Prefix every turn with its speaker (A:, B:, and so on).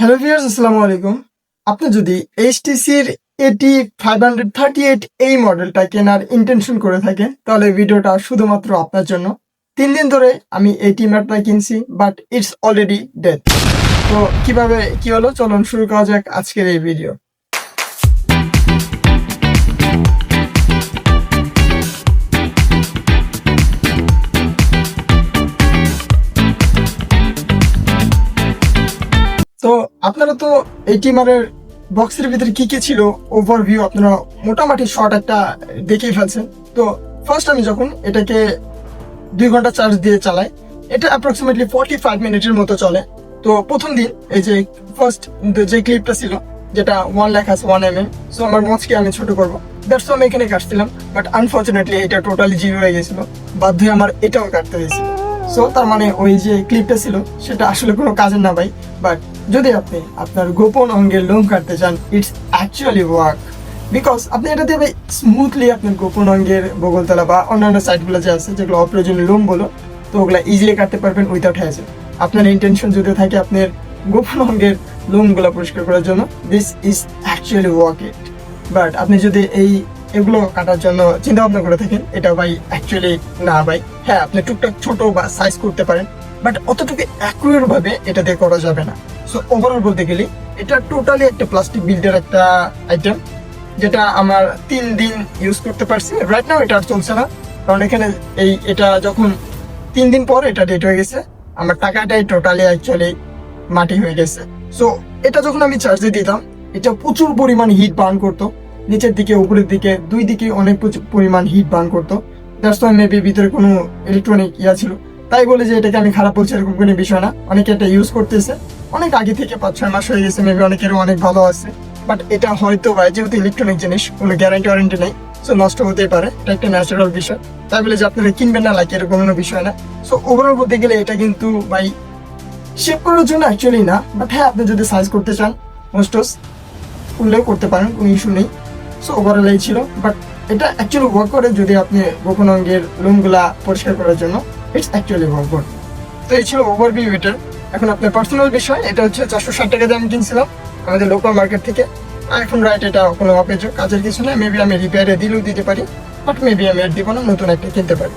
A: Hello viewers, আসসালামু আলাইকুম। আপনি যদি এইচটিসির AT538 এই মডেলটা কেনার ইন্টেনশন করে থাকেন তাহলে ভিডিওটা শুধুমাত্র আপনার জন্য। 3 দিন ধরে আমি এই টিমারটা কিনছি, বাট ইটস অলরেডি ডেড। তো কিভাবে কি হলো, চলুন শুরু করা যাক আজকের এই ভিডিও। তো আপনারা তো এই টিমারের বক্সের ভিতরে কি কি ছিল ওভারভিউ আপনারা মোটামুটি শর্ট একটা দেখেই ফেলছেন। তো ফার্স্ট আমি যখন এটাকে 2 ঘন্টা চার্জ দিয়ে চালাই, এটা অ্যাপ্রক্সিমেটলি 45 মিনিটের মতো চলে। তো প্রথম দিন এই যে ফার্স্ট যে ক্লিপটা ছিল, যেটা 1 লেখা আছে 1 mm, সো আমার মচকে আমি ছোট করবো, দ্যাটস আমি এখানে কাটছিলাম। বাট আনফর্চুনেটলি এটা টোটালি জিরো হয়ে গেছিল, বাধ্য হয়ে আমার এটাও কাটতে হয়েছে। সো তার মানে ওই যে ক্লিপটা ছিল সেটা আসলে কোনো কাজের না ভাই। বাট যদি আপনি আপনার গোপন অঙ্গের লোম কাটতে চান, ইটস অ্যাকচুয়ালি ওয়ার্ক, বিকজ আপনি এটা দিয়ে ভাই স্মুথলি আপনার গোপন অঙ্গের বগলতলা বা অন্যান্য সাইডগুলো যে আছে যেগুলো অপ্রয়োজনীয় লোম বলো, তো ওগুলো ইজিলি কাটতে পারবেন উইথাউট হ্যাজেল। আপনার ইন্টেনশন যদি থাকে আপনার গোপন অঙ্গের লোমগুলো পরিষ্কার করার জন্য, this is actually work it. But আপনি যদি এগুলো কাটার জন্য চিন্তা ভাবনা করে থাকেন, এটা ভাই অ্যাকচুয়ালি না ভাই। হ্যাঁ, আপনি টুকটাক ছোট বা সাইজ করতে পারেন, বাট অতটুকু অ্যাকুরেট ভাবে এটা দিয়ে করা যাবে না। সো ওভারঅল বলতে গেলে এটা টোটালি একটা প্লাস্টিক বিল্ডের একটা আইটেম, যেটা আমার 3 দিন ইউজ করতে পারছি। রাইট নাও এটা আর চলছে না, কারণ এখানে এটা যখন 3 দিন পর এটা ডেট হয়ে গেছে, আমার টাকাটাই টোটালি অ্যাকচুয়ালি মাটি হয়ে গেছে। সো এটা যখন আমি চার্জে দিতাম, এটা প্রচুর পরিমাণ হিট বার্ন করতো, নিচের দিকে উপরের দিকে দুই দিকে অনেক প্রচুর পরিমাণ হিট বার্ন করতো। দ্যাটস ওয়াই মেবি ভিতরে কোনো ইলেকট্রনিক ছিল, তাই বলে যে এটাকে আমি খারাপ বলছি এরকম কোনো বিষয় না। অনেকে এটা ইউজ করতেছে অনেক আগে থেকে, 5-6 মাস হয়ে গেছে, মেবি অনেকেরও অনেক ভালো আছে। বাট এটা হয়তো ভাই যেহেতু ইলেকট্রনিক জিনিস, কোনো গ্যারান্টি ওয়ারেন্টি নেই, সো নষ্ট হতেই পারে, এটা একটা ন্যাচারাল বিষয়। তাই বলে যে আপনারা কিনবেন না লাইক এরকম কোনো বিষয় না। সো ওভারঅল বলতে গেলে এটা কিন্তু ভাই শেপ করার জন্য অ্যাকচুয়ালি না, বাট হ্যাঁ আপনি যদি সাইজ করতে চান মোস্টস উল্লেখ করতে পারেন, কোনো ইস্যু নেই। সো ওভারঅল এই ছিল, বাট এটা অ্যাকচুয়ালি ওয়ার্ক করে যদি আপনি গোপন অঙ্গের লোমগুলা পরিষ্কার করার জন্য, ইটস অ্যাকচুয়ালি ওয়ার্ক করে। তো এই ছিল ওভারভিউ এটার। এখন আপনার পার্সোনাল বিষয়, এটা হচ্ছে 460 টাকা দিয়ে আমি কিনছিলাম আমাদের লোকাল মার্কেট থেকে। আর এখন রাইট এটা কোনো অপেজ কাজের কিছু না, মেবি আমি রিপেয়ারে দিলেও দিতে পারি, বাট মেবি আমি আর দিব না, নতুন একটা কিনতে পারি।